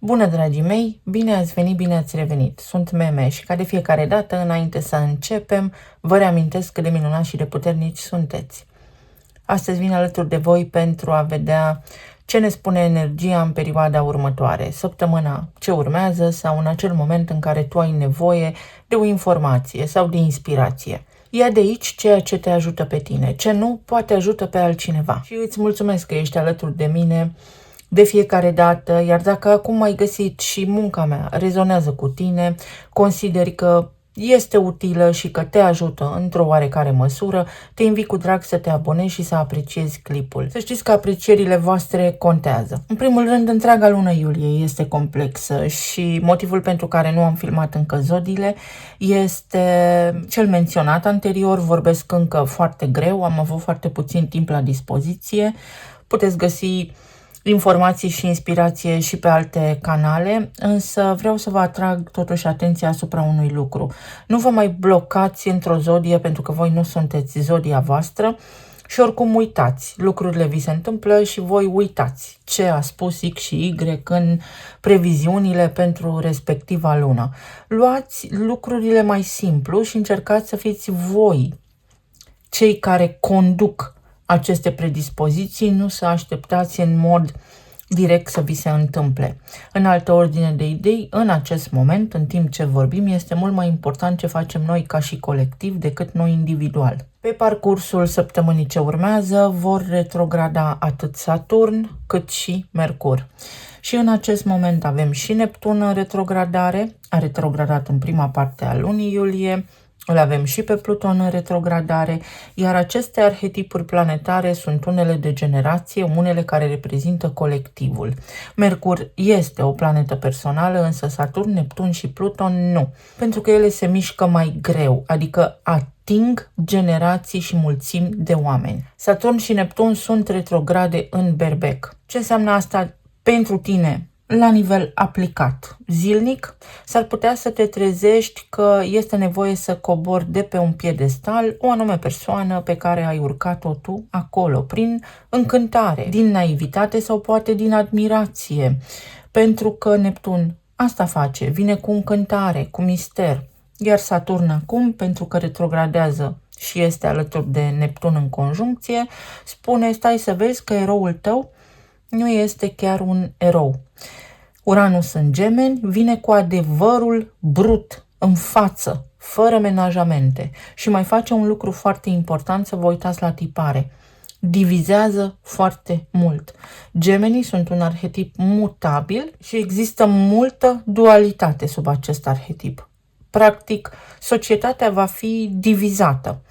Bună, dragii mei! Bine ați venit, bine ați revenit! Sunt Meme și ca de fiecare dată, înainte să începem, vă reamintesc cât de minunați și de puternici sunteți. Astăzi vin alături de voi pentru a vedea ce ne spune energia în perioada următoare, săptămâna ce urmează sau în acel moment în care tu ai nevoie de o informație sau de inspirație. Ia de aici ceea ce te ajută pe tine, ce nu, poate ajută pe altcineva. Și îți mulțumesc că ești alături de mine de fiecare dată, iar dacă acum ai găsit și munca mea rezonează cu tine, consideri că este utilă și că te ajută într-o oarecare măsură, te invit cu drag să te abonezi și să apreciezi clipul. Să știți că aprecierile voastre contează. În primul rând, întreaga lună iulie este complexă și motivul pentru care nu am filmat încă zodiile este cel menționat anterior. Vorbesc încă foarte greu, am avut foarte puțin timp la dispoziție. Puteți găsi informații și inspirație și pe alte canale, însă vreau să vă atrag totuși atenția asupra unui lucru. Nu vă mai blocați într-o zodie pentru că voi nu sunteți zodia voastră și oricum uitați. Lucrurile vi se întâmplă și voi uitați ce a spus X și Y în previziunile pentru respectiva lună. Luați lucrurile mai simplu și încercați să fiți voi cei care conduc aceste predispoziții, nu să așteptați în mod direct să vi se întâmple. În altă ordine de idei, în acest moment, în timp ce vorbim, este mult mai important ce facem noi ca și colectiv decât noi individual. Pe parcursul săptămânii ce urmează vor retrograda atât Saturn cât și Mercur. Și în acest moment avem și Neptun în retrogradare, a retrogradat în prima parte a lunii iulie, îl avem și pe Pluton în retrogradare, iar aceste arhetipuri planetare sunt unele de generație, unele care reprezintă colectivul. Mercur este o planetă personală, însă Saturn, Neptun și Pluton nu, pentru că ele se mișcă mai greu, adică ating generații și mulțimi de oameni. Saturn și Neptun sunt retrograde în Berbec. Ce înseamnă asta pentru tine? La nivel aplicat, zilnic, s-ar putea să te trezești că este nevoie să cobori de pe un piedestal o anume persoană pe care ai urcat-o tu acolo, prin încântare, din naivitate sau poate din admirație, pentru că Neptun asta face, vine cu încântare, cu mister, iar Saturn acum, pentru că retrogradează și este alături de Neptun în conjuncție, spune, stai să vezi că eroul tău nu este chiar un erou. Uranus în Gemeni vine cu adevărul brut, în față, fără menajamente. Și mai face un lucru foarte important, să vă uitați la tipare. Divizează foarte mult. Gemenii sunt un arhetip mutabil și există multă dualitate sub acest arhetip. Practic, societatea va fi divizată.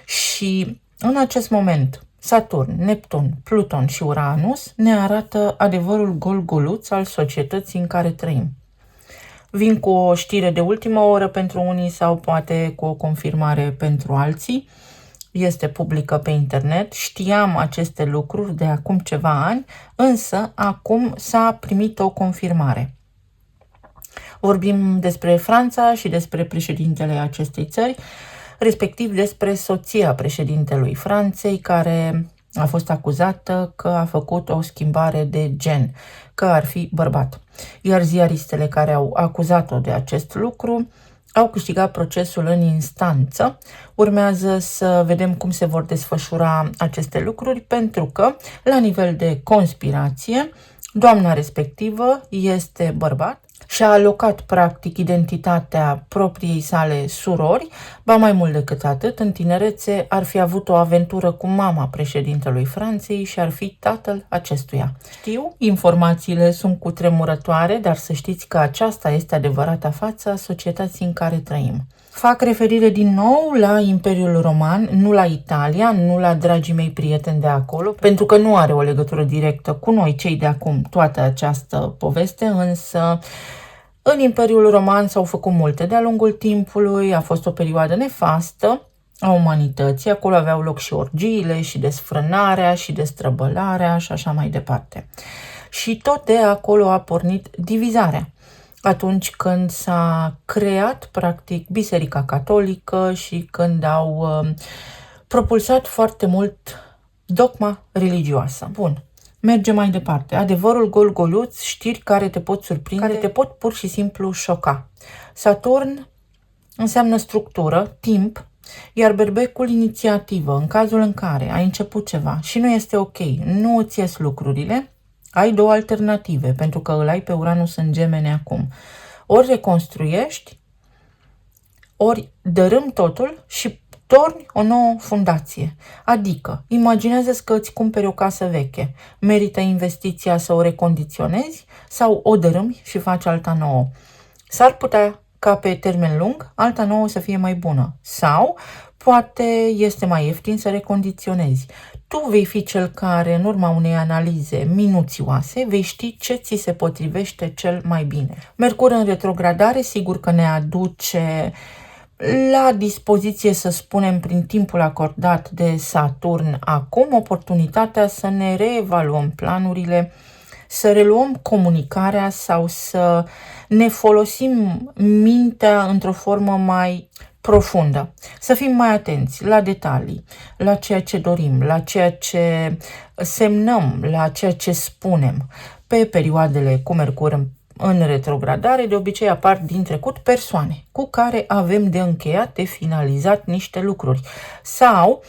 Și în acest moment, Saturn, Neptun, Pluton și Uranus ne arată adevărul gol-goluț al societății în care trăim. Vin cu o știre de ultimă oră pentru unii sau poate cu o confirmare pentru alții. Este publică pe internet, știam aceste lucruri de acum ceva ani, însă acum s-a primit o confirmare. Vorbim despre Franța și despre președintele acestei țări, respectiv despre soția președintelui Franței, care a fost acuzată că a făcut o schimbare de gen, că ar fi bărbat. Iar ziaristele care au acuzat-o de acest lucru au câștigat procesul în instanță. Urmează să vedem cum se vor desfășura aceste lucruri, pentru că, la nivel de conspirație, doamna respectivă este bărbat și-a alocat practic identitatea propriei sale surori, ba mai mult decât atât, în tinerețe ar fi avut o aventură cu mama președintelui Franței și ar fi tatăl acestuia. Știu, informațiile sunt cutremurătoare, dar să știți că aceasta este adevărata față a societății în care trăim. Fac referire din nou la Imperiul Roman, nu la Italia, nu la dragii mei prieteni de acolo, pentru că nu are o legătură directă cu noi, cei de acum, toată această poveste, însă în Imperiul Roman s-au făcut multe de-a lungul timpului, a fost o perioadă nefastă a umanității, acolo aveau loc și orgiile, și desfrânarea, și destrăbălarea și așa mai departe. Și tot de acolo a pornit divizarea. Atunci când s-a creat, practic, Biserica Catolică și când au propulsat foarte mult dogma religioasă. Bun. Mergem mai departe. Adevărul gol-goluț, știri care te pot surprinde, care te pot pur și simplu șoca. Saturn înseamnă structură, timp, iar berbecul inițiativă. În cazul în care ai început ceva și nu este ok, nu îți ies lucrurile, ai două alternative, pentru că îl ai pe Uranus în Gemene acum. Ori reconstruiești, ori dărâm totul și torni o nouă fundație. Adică, imaginează-ți că îți cumperi o casă veche. Merită investiția să o recondiționezi sau o dărâmi și faci alta nouă. S-ar putea ca pe termen lung, alta nouă să fie mai bună. Sau poate este mai ieftin să recondiționezi. Tu vei fi cel care, în urma unei analize minuțioase, vei ști ce ți se potrivește cel mai bine. Mercur în retrogradare, sigur că ne aduce la dispoziție, să spunem, prin timpul acordat de Saturn acum, oportunitatea să ne reevaluăm planurile, să reluăm comunicarea sau să ne folosim mintea într-o formă mai profundă. Să fim mai atenți la detalii, la ceea ce dorim, la ceea ce semnăm, la ceea ce spunem. Pe perioadele cu Mercur în retrogradare, de obicei apar din trecut persoane cu care avem de încheiat, de finalizat niște lucruri. Sau,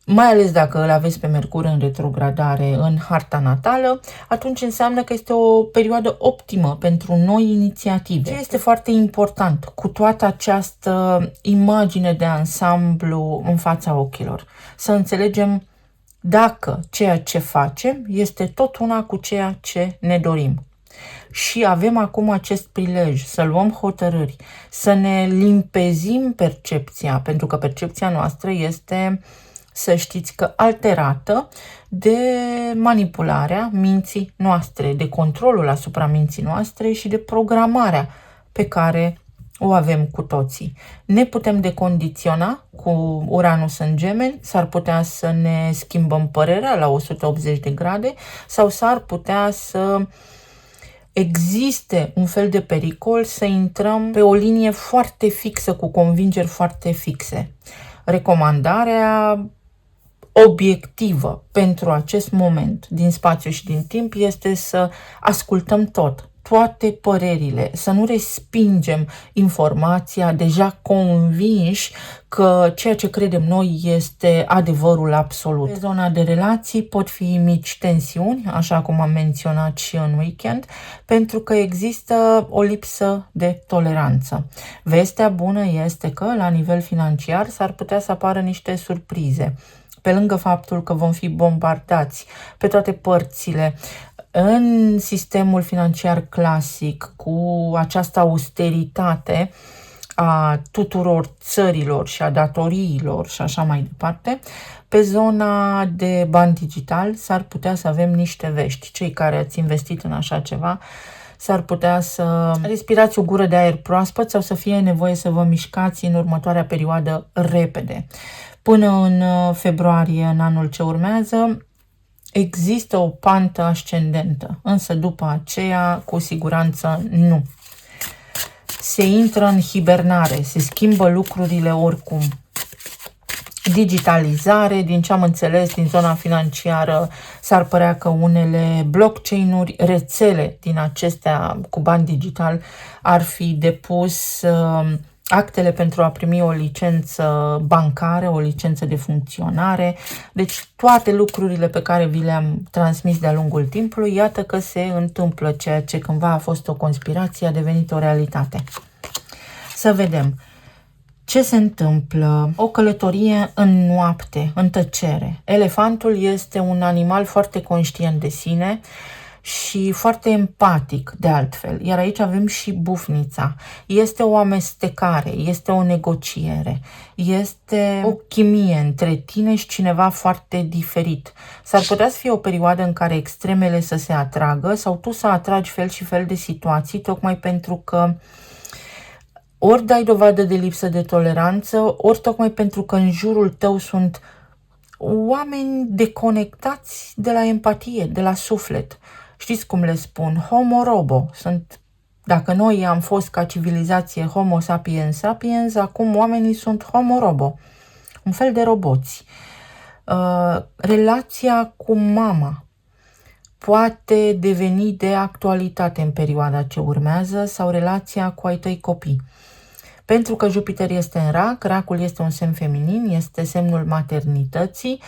mai ales dacă îl aveți pe Mercur în retrogradare în harta natală, atunci înseamnă că este o perioadă optimă pentru noi inițiative. Ce este foarte important cu toată această imagine de ansamblu în fața ochilor? Să înțelegem dacă ceea ce facem este tot una cu ceea ce ne dorim. Și avem acum acest prilej să luăm hotărâri, să ne limpezim percepția, pentru că percepția noastră este, să știți că, alterată de manipularea minții noastre, de controlul asupra minții noastre și de programarea pe care o avem cu toții. Ne putem decondiționa cu Uranus în Gemeni, s-ar putea să ne schimbăm părerea la 180 de grade sau s-ar putea să existe un fel de pericol să intrăm pe o linie foarte fixă, cu convingeri foarte fixe. Recomandarea obiectivă pentru acest moment din spațiu și din timp este să ascultăm toate părerile, să nu respingem informația deja convinși că ceea ce credem noi este adevărul absolut. Pe zona de relații pot fi mici tensiuni, așa cum am menționat și în weekend, pentru că există o lipsă de toleranță. Vestea bună este că la nivel financiar s-ar putea să apară niște surprize. Pe lângă faptul că vom fi bombardați pe toate părțile în sistemul financiar clasic cu această austeritate a tuturor țărilor și a datoriilor și așa mai departe, pe zona de bani digital s-ar putea să avem niște vești. Cei care ați investit în așa ceva, s-ar putea să respirați o gură de aer proaspăt sau să fie nevoie să vă mișcați în următoarea perioadă repede. Până în februarie, în anul ce urmează, există o pantă ascendentă, însă după aceea, cu siguranță, nu. Se intră în hibernare, se schimbă lucrurile oricum. Digitalizare, din ce am înțeles din zona financiară, s-ar părea că unele blockchain-uri, rețele din acestea cu bani digital, ar fi depus actele pentru a primi o licență bancară, o licență de funcționare. Deci toate lucrurile pe care vi le-am transmis de-a lungul timpului, iată că se întâmplă. Ceea ce cândva a fost o conspirație a devenit o realitate. Să vedem ce se întâmplă. O călătorie în noapte, în tăcere. Elefantul este un animal foarte conștient de sine și foarte empatic, de altfel. Iar aici avem și bufnița. Este o amestecare, este o negociere, este o chimie între tine și cineva foarte diferit. S-ar putea să fie o perioadă în care extremele să se atragă sau tu să atragi fel și fel de situații, tocmai pentru că ori dai dovadă de lipsă de toleranță, ori tocmai pentru că în jurul tău sunt oameni deconectați de la empatie, de la suflet. Știți cum le spun? Homo robo. Dacă noi am fost ca civilizație Homo sapiens sapiens, acum oamenii sunt Homo robo. Un fel de roboți. Relația cu mama. poate deveni de actualitate în perioada ce urmează sau relația cu ai tăi copii. Pentru că Jupiter este în rac, racul este un semn feminin, este semnul maternității,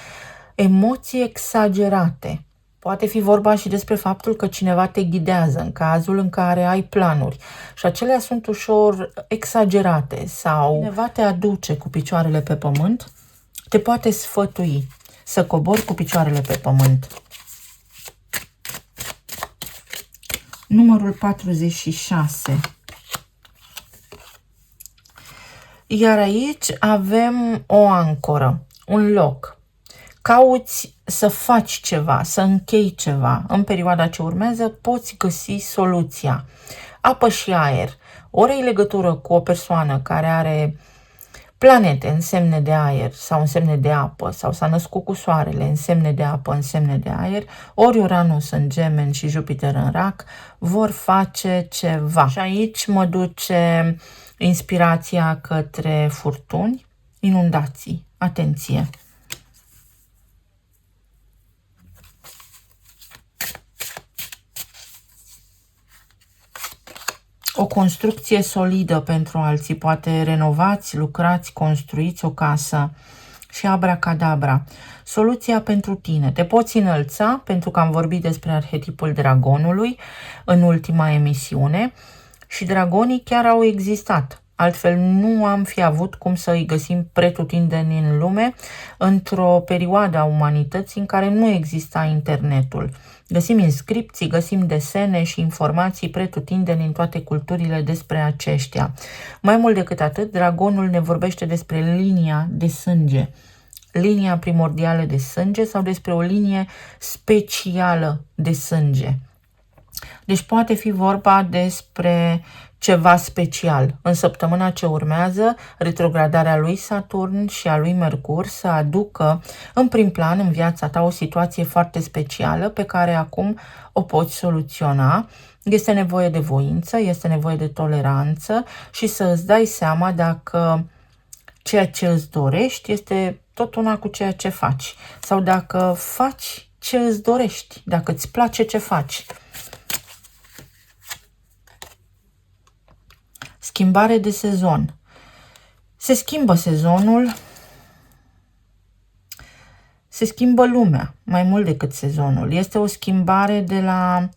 emoții exagerate. Poate fi vorba și despre faptul că cineva te ghidează în cazul în care ai planuri și acelea sunt ușor exagerate sau cineva te aduce cu picioarele pe pământ, te poate sfătui să cobori cu picioarele pe pământ. Numărul 46. Iar aici avem o ancoră, un loc. Cauți să faci ceva, să închei ceva. În perioada ce urmează poți găsi soluția. Apă și aer. Ori ai legătură cu o persoană care are planete în semne de aer sau în semne de apă sau s-a născut cu soarele în semne de apă, în semne de aer, ori Uranus în Gemeni și Jupiter în rac, vor face ceva. Și aici mă duce inspirația către furtuni, inundații. Atenție! O construcție solidă pentru alții, poate renovați, lucrați, construiți o casă și abracadabra. Soluția pentru tine. Te poți înălța, pentru că am vorbit despre arhetipul dragonului în ultima emisiune și dragonii chiar au existat. Altfel nu am fi avut cum să îi găsim pretutindeni în lume într-o perioadă a umanității în care nu exista internetul. Găsim inscripții, găsim desene și informații pretutindeni în toate culturile despre aceștia. Mai mult decât atât, dragonul ne vorbește despre linia de sânge, linia primordială de sânge sau despre o linie specială de sânge. Deci poate fi vorba despre ceva special. În săptămâna ce urmează, retrogradarea lui Saturn și a lui Mercur să aducă în prim plan în viața ta o situație foarte specială pe care acum o poți soluționa. Este nevoie de voință, este nevoie de toleranță și să îți dai seama dacă ceea ce îți dorești este tot una cu ceea ce faci sau dacă faci ce îți dorești, dacă îți place ce faci. Schimbare de sezon. Se schimbă sezonul, se schimbă lumea, mai mult decât sezonul. Este o schimbare de la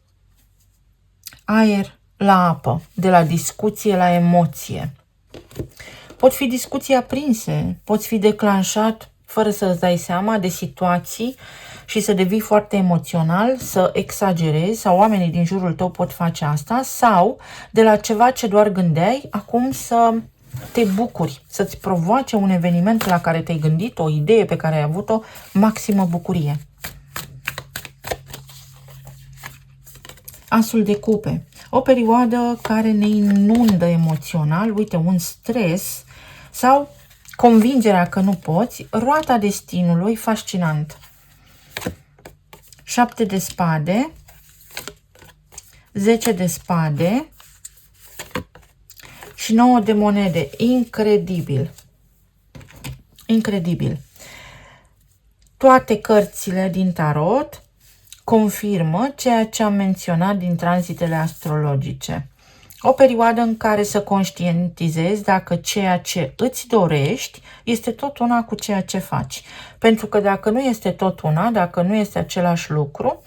aer la apă, de la discuție la emoție. Pot fi discuții aprinse, poți fi declanșat fără să îți dai seama de situații și să devii foarte emoțional, să exagerezi sau oamenii din jurul tău pot face asta sau de la ceva ce doar gândeai, acum să te bucuri, să-ți provoace un eveniment la care te-ai gândit, o idee pe care ai avut-o, maximă bucurie. Asul de cupe. O perioadă care ne inundă emoțional, uite, un stres sau convingerea că nu poți, roata destinului fascinant. 7 de spade, 10 de spade și 9 de monede. Incredibil! Incredibil! Toate cărțile din tarot confirmă ceea ce am menționat din tranzitele astrologice. O perioadă în care să conștientizezi dacă ceea ce îți dorești este tot una cu ceea ce faci. Pentru că dacă nu este tot una, dacă nu este același lucru,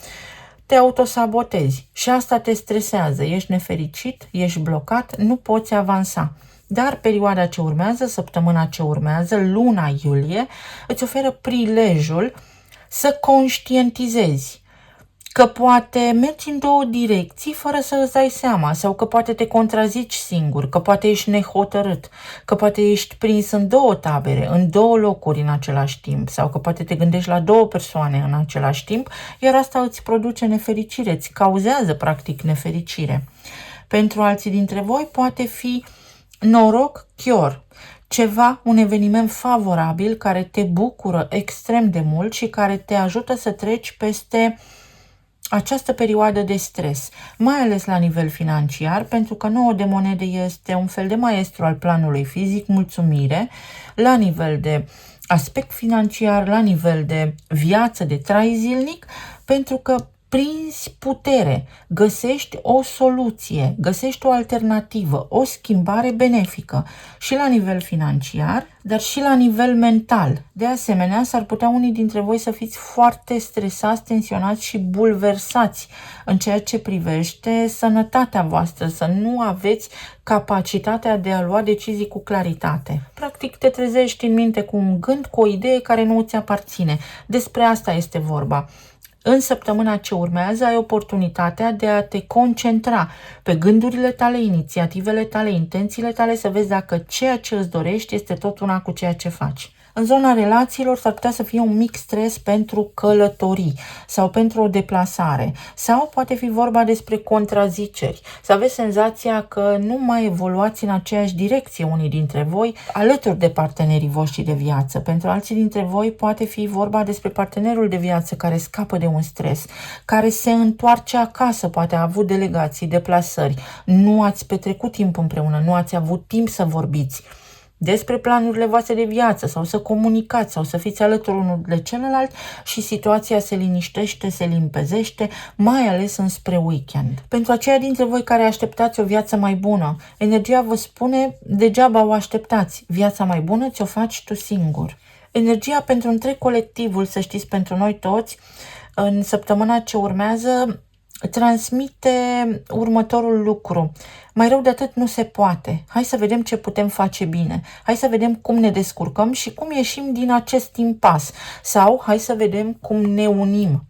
te autosabotezi și asta te stresează. Ești nefericit, ești blocat, nu poți avansa. Dar perioada ce urmează, săptămâna ce urmează, luna iulie, îți oferă prilejul să conștientizezi că poate mergi în două direcții fără să îți dai seama sau că poate te contrazici singur, că poate ești nehotărât, că poate ești prins în două tabere, în două locuri în același timp sau că poate te gândești la două persoane în același timp, iar asta îți produce nefericire, îți cauzează practic nefericire. Pentru alții dintre voi poate fi noroc chior, ceva, un eveniment favorabil care te bucură extrem de mult și care te ajută să treci peste această perioadă de stres, mai ales la nivel financiar, pentru că 9 de monede este un fel de maestru al planului fizic, mulțumire, la nivel de aspect financiar, la nivel de viață, de trai zilnic, pentru că prinzi putere, găsești o soluție, găsești o alternativă, o schimbare benefică și la nivel financiar, dar și la nivel mental. De asemenea, s-ar putea unii dintre voi să fiți foarte stresați, tensionați și bulversați în ceea ce privește sănătatea voastră, să nu aveți capacitatea de a lua decizii cu claritate. Practic te trezești în minte cu un gând, cu o idee care nu îți aparține. Despre asta este vorba. În săptămâna ce urmează ai oportunitatea de a te concentra pe gândurile tale, inițiativele tale, intențiile tale, să vezi dacă ceea ce îți dorești este tot una cu ceea ce faci. În zona relațiilor s-ar putea să fie un mic stres pentru călătorii sau pentru o deplasare sau poate fi vorba despre contraziceri, să aveți senzația că nu mai evoluați în aceeași direcție unii dintre voi alături de partenerii voștri de viață. Pentru alții dintre voi poate fi vorba despre partenerul de viață care scapă de un stres, care se întoarce acasă, poate a avut delegații, deplasări, nu ați petrecut timp împreună, nu ați avut timp să vorbiți despre planurile voastre de viață sau să comunicați sau să fiți alături unul de celălalt și situația se liniștește, se limpezește, mai ales înspre weekend. Pentru aceia dintre voi care așteptați o viață mai bună, energia vă spune degeaba o așteptați, viața mai bună ți-o faci tu singur. Energia pentru întreg colectivul, să știți, pentru noi toți, în săptămâna ce urmează, transmite următorul lucru. Mai rău de atât nu se poate. Hai să vedem ce putem face bine. Hai să vedem cum ne descurcăm și cum ieșim din acest impas. Sau hai să vedem cum ne unim.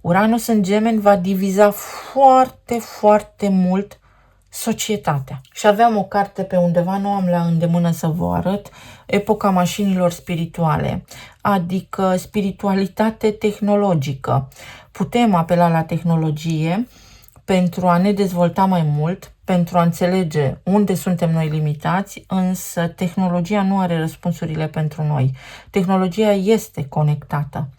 Uranus în Gemeni va diviza foarte, foarte mult societatea. Și aveam o carte pe undeva, nu am la îndemână să vă arăt, Epoca mașinilor spirituale, adică spiritualitate tehnologică. Putem apela la tehnologie pentru a ne dezvolta mai mult, pentru a înțelege unde suntem noi limitați, însă tehnologia nu are răspunsurile pentru noi. Tehnologia este conectată.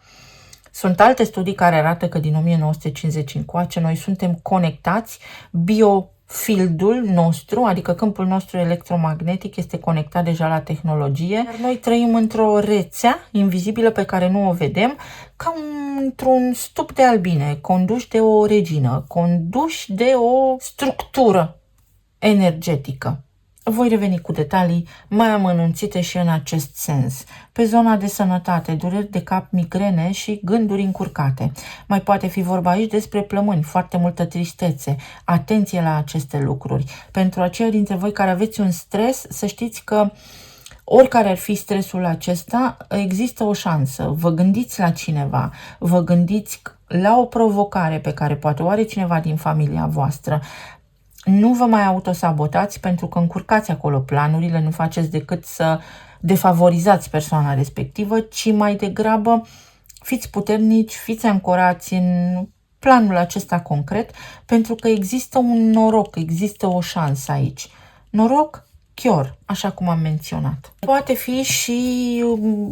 Sunt alte studii care arată că din 1950 încoace noi suntem conectați, biofieldul nostru, adică câmpul nostru electromagnetic, este conectat deja la tehnologie, iar noi trăim într-o rețea invizibilă pe care nu o vedem, ca într-un stup de albine, conduși de o regină, conduși de o structură energetică. Voi reveni cu detalii mai amănunțite și în acest sens. Pe zona de sănătate, dureri de cap, migrene și gânduri încurcate. Mai poate fi vorba aici despre plămâni, foarte multă tristețe. Atenție la aceste lucruri. Pentru aceia dintre voi care aveți un stres, să știți că oricare ar fi stresul acesta, există o șansă. Vă gândiți la cineva, vă gândiți la o provocare pe care poate o are cineva din familia voastră. Nu vă mai autosabotați pentru că încurcați acolo planurile, nu faceți decât să defavorizați persoana respectivă, ci mai degrabă fiți puternici, fiți ancorați în planul acesta concret, pentru că există un noroc, există o șansă aici. Noroc, chior, așa cum am menționat. Poate fi și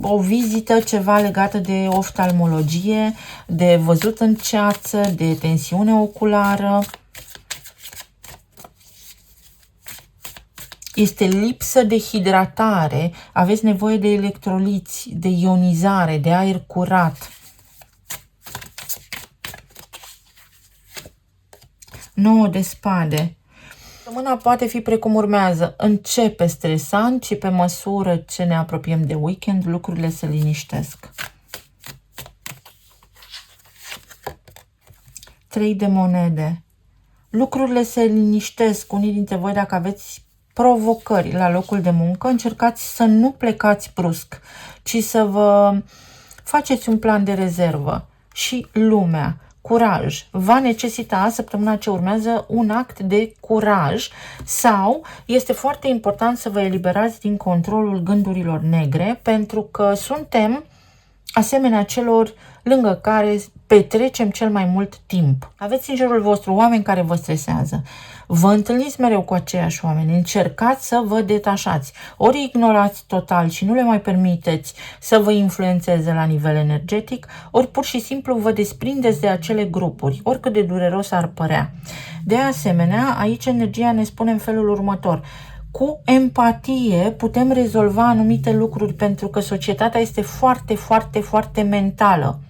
o vizită, ceva legată de oftalmologie, de văzut în ceață, de tensiune oculară. Este lipsă de hidratare, aveți nevoie de electroliți, de ionizare, de aer curat. 9 de spade. Săptămâna poate fi precum urmează. Începe stresant și pe măsură ce ne apropiem de weekend, lucrurile se liniștesc. 3 de monede. Lucrurile se liniștesc. Unii dintre voi, dacă aveți provocări la locul de muncă, încercați să nu plecați brusc, ci să vă faceți un plan de rezervă. Și lumea, curaj, va necesita săptămâna ce urmează un act de curaj sau este foarte important să vă eliberați din controlul gândurilor negre, pentru că suntem asemenea celor lângă care petrecem cel mai mult timp. Aveți în jurul vostru oameni care vă stresează. Vă întâlniți mereu cu aceiași oameni. Încercați să vă detașați. Ori ignorați total și nu le mai permiteți să vă influențeze la nivel energetic, ori pur și simplu vă desprindeți de acele grupuri, oricât de dureros ar părea. De asemenea, aici energia ne spune în felul următor. Cu empatie putem rezolva anumite lucruri, pentru că societatea este foarte, foarte, foarte mentală.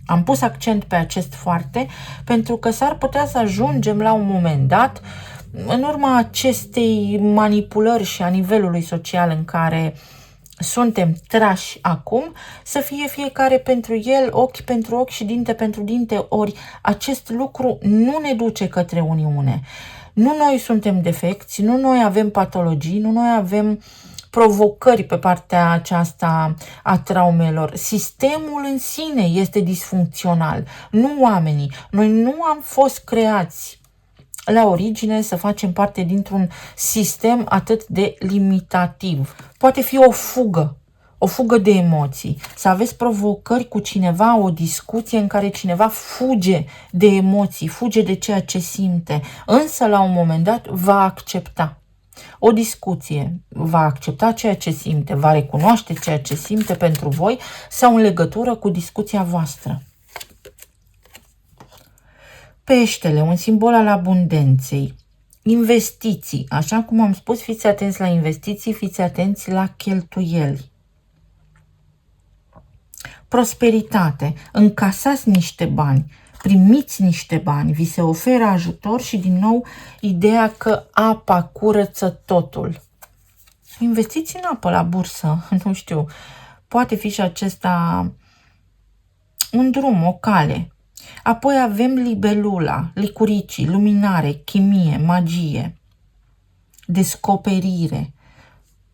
Am pus accent pe acest foarte pentru că s-ar putea să ajungem la un moment dat, în urma acestei manipulări și a nivelului social în care suntem trași acum, să fie fiecare pentru el, ochi pentru ochi și dinte pentru dinte, ori acest lucru nu ne duce către uniune. Nu noi suntem defecți, nu noi avem patologii, nu noi avem provocări pe partea aceasta a traumelor. Sistemul în sine este disfuncțional, nu oamenii. Noi nu am fost creați la origine să facem parte dintr-un sistem atât de limitativ. Poate fi o fugă de emoții, să aveți provocări cu cineva, o discuție în care cineva fuge de emoții, fuge de ceea ce simte, însă la un moment dat va accepta. O discuție va accepta ceea ce simte, va recunoaște ceea ce simte pentru voi sau în legătură cu discuția voastră. Peștele, un simbol al abundenței. Investiții, așa cum am spus, fiți atenți la investiții, fiți atenți la cheltuieli. Prosperitate, încasați niște bani, primiți niște bani, vi se oferă ajutor și din nou ideea că apa curăță totul. Investiți în apă la bursă, nu știu, poate fi și acesta un drum, o cale. Apoi avem libelula, licuricii, luminare, chimie, magie, descoperire.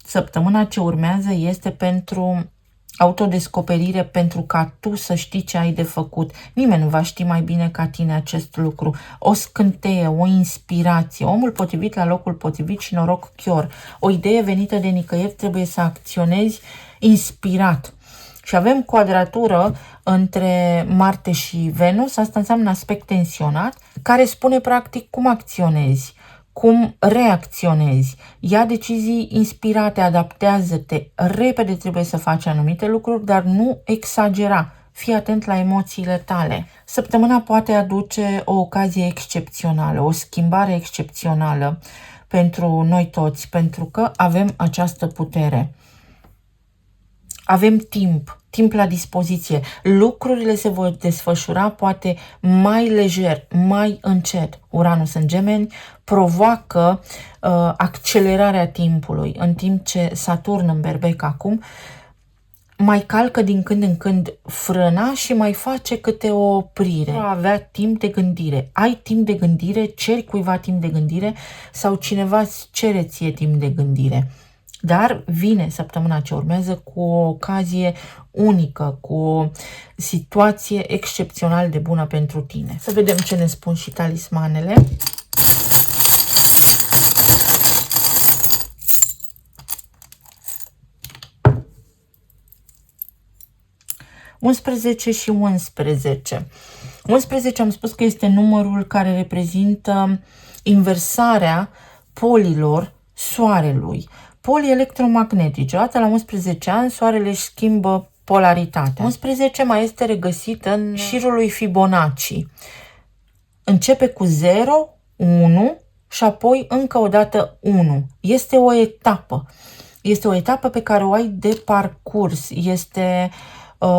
Săptămâna ce urmează este pentru autodescoperire, pentru ca tu să știi ce ai de făcut. Nimeni nu va ști mai bine ca tine acest lucru. O scânteie, o inspirație, omul potrivit la locul potrivit și noroc chior. O idee venită de nicăieri, trebuie să acționezi inspirat. Și avem quadratură între Marte și Venus, asta înseamnă aspect tensionat, care spune practic cum acționezi, cum reacționezi. Ia decizii inspirate, adaptează-te, repede trebuie să faci anumite lucruri, dar nu exagera. Fii atent la emoțiile tale. Săptămâna poate aduce o ocazie excepțională, o schimbare excepțională pentru noi toți, pentru că avem această putere. Avem timp la dispoziție. Lucrurile se vor desfășura poate mai lejer, mai încet. Uranus în Gemeni provoacă accelerarea timpului, în timp ce Saturn în Berbec acum mai calcă din când în când frâna și mai face câte o oprire. Nu avea timp de gândire. Ai timp de gândire, ceri cuiva timp de gândire sau cineva îți cere ție timp de gândire. Dar vine săptămâna ce urmează cu o ocazie unică, cu o situație excepțional de bună pentru tine. Să vedem ce ne spun și talismanele. (11 și 11). 11 am spus că este numărul care reprezintă inversarea polilor Soarelui. Polii electromagnetice. Odată la 11 ani, Soarele își schimbă polaritatea. 11 mai este regăsit în șirul lui Fibonacci. Începe cu 0, 1 și apoi încă o dată 1. Este o etapă. Este o etapă pe care o ai de parcurs. Este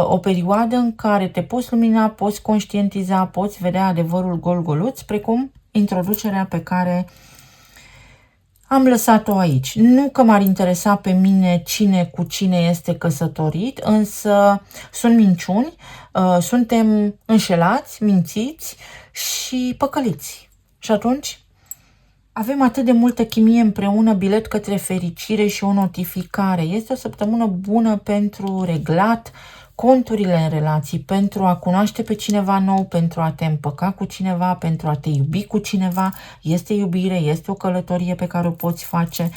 o perioadă în care te poți lumina, poți conștientiza, poți vedea adevărul gol-goluț, precum introducerea pe care am lăsat-o aici. Nu că m-ar interesa pe mine cine cu cine este căsătorit, însă sunt minciuni, suntem înșelați, mințiți și păcăliți. Și atunci avem atât de multă chimie împreună, bilet către fericire și o notificare. Este o săptămână bună pentru reglat conturile în relații, pentru a cunoaște pe cineva nou, pentru a te împăca cu cineva, pentru a te iubi cu cineva. Este iubire, este o călătorie pe care o poți face.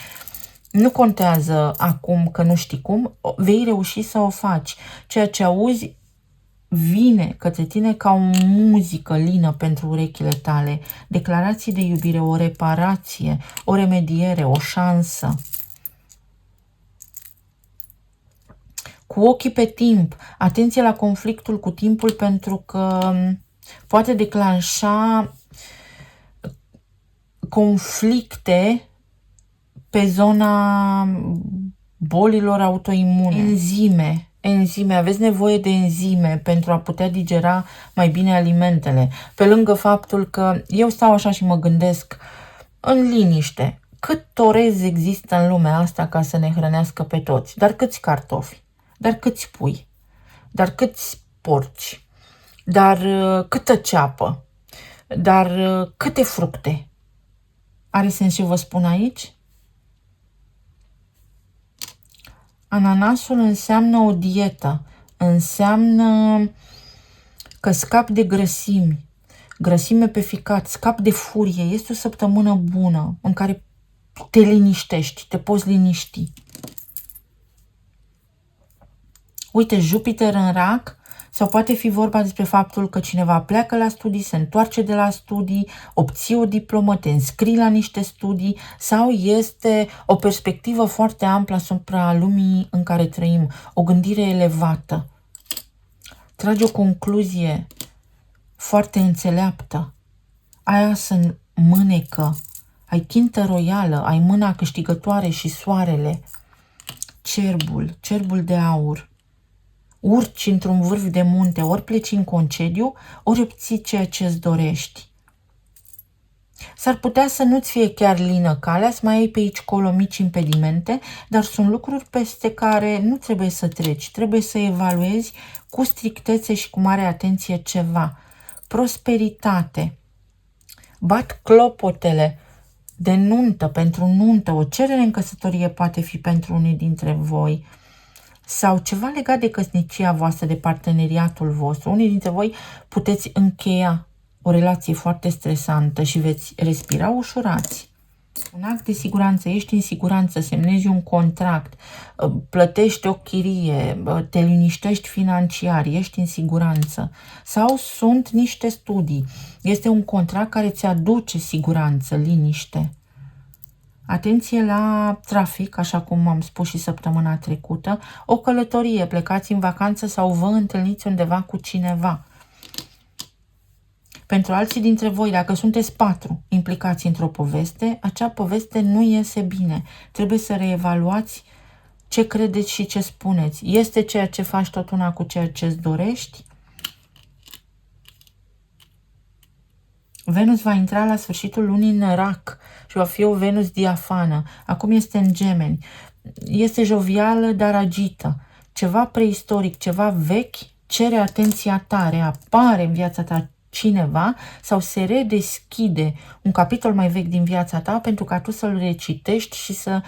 Nu contează acum că nu știi cum, vei reuși să o faci. Ceea ce auzi vine către tine ca o muzică lină pentru urechile tale. Declarații de iubire, o reparație, o remediere, o șansă. Cu ochii pe timp, atenție la conflictul cu timpul, pentru că poate declanșa conflicte pe zona bolilor autoimune, enzime, enzime, aveți nevoie de enzime pentru a putea digera mai bine alimentele. Pe lângă faptul că eu stau așa și mă gândesc în liniște, cât orez există în lumea asta ca să ne hrănească pe toți? Dar câți cartofi? Dar câți pui? Dar câți porci? Dar câtă ceapă? Dar câte fructe? Are sens ce vă spun aici? Ananasul înseamnă o dietă, înseamnă că scap de grăsimi, grăsime pe ficat, scap de furie. Este o săptămână bună în care te liniștești, te poți liniști. Uite, Jupiter în Rac, sau poate fi vorba despre faptul că cineva pleacă la studii, se întoarce de la studii, obții o diplomă, te înscrii la niște studii, sau este o perspectivă foarte amplă asupra lumii în care trăim, o gândire elevată. Tragi o concluzie foarte înțeleaptă. Ai as în mânecă, ai chintă royală, ai mâna câștigătoare și soarele, cerbul de aur. Urci într-un vârf de munte, ori pleci în concediu, ori obții ceea ce îți dorești. S-ar putea să nu-ți fie chiar lină calea, să mai ai pe aici colo mici impedimente, dar sunt lucruri peste care nu trebuie să treci, trebuie să evaluezi cu strictețe și cu mare atenție ceva. Prosperitate. Bat clopotele de nuntă, pentru nuntă, o cerere în căsătorie poate fi pentru unii dintre voi, sau ceva legat de căsnicia voastră, de parteneriatul vostru. Unii dintre voi puteți încheia o relație foarte stresantă și veți respira ușurați. Un act de siguranță, ești în siguranță, semnezi un contract, plătești o chirie, te liniștești financiar, ești în siguranță. Sau sunt niște studii. Este un contract care ți aduce siguranță, liniște. Atenție la trafic, așa cum am spus și săptămâna trecută, o călătorie, plecați în vacanță sau vă întâlniți undeva cu cineva. Pentru alții dintre voi, dacă sunteți 4 implicați într-o poveste, acea poveste nu iese bine. Trebuie să reevaluați ce credeți și ce spuneți. Este ceea ce faci tot una cu ceea ce îți dorești? Venus va intra la sfârșitul lunii în Rac și va fi o Venus diafană. Acum este în Gemeni. Este jovială, dar agită. Ceva preistoric, ceva vechi cere atenția ta, reapare în viața ta cineva sau se redeschide un capitol mai vechi din viața ta pentru ca tu să-l recitești și să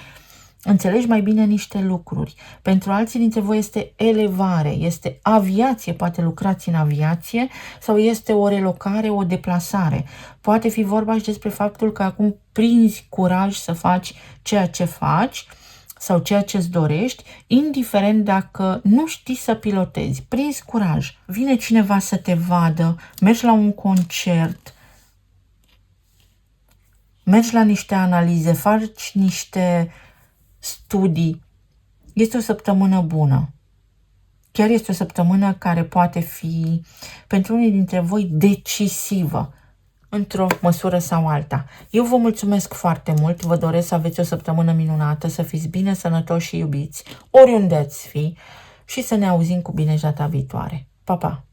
înțelegi mai bine niște lucruri. Pentru alții dintre voi este elevare, este aviație, poate lucrați în aviație, sau este o relocare, o deplasare. Poate fi vorba și despre faptul că acum prinzi curaj să faci ceea ce faci sau ceea ce îți dorești, indiferent dacă nu știi să pilotezi. Prinzi curaj. Vine cineva să te vadă, mergi la un concert, mergi la niște analize, faci niște studii. Este o săptămână bună. Chiar este o săptămână care poate fi pentru unii dintre voi decisivă într-o măsură sau alta. Eu vă mulțumesc foarte mult, vă doresc să aveți o săptămână minunată, să fiți bine, sănătoși și iubiți, oriunde ați fi, și să ne auzim cu bine data viitoare. Pa, pa!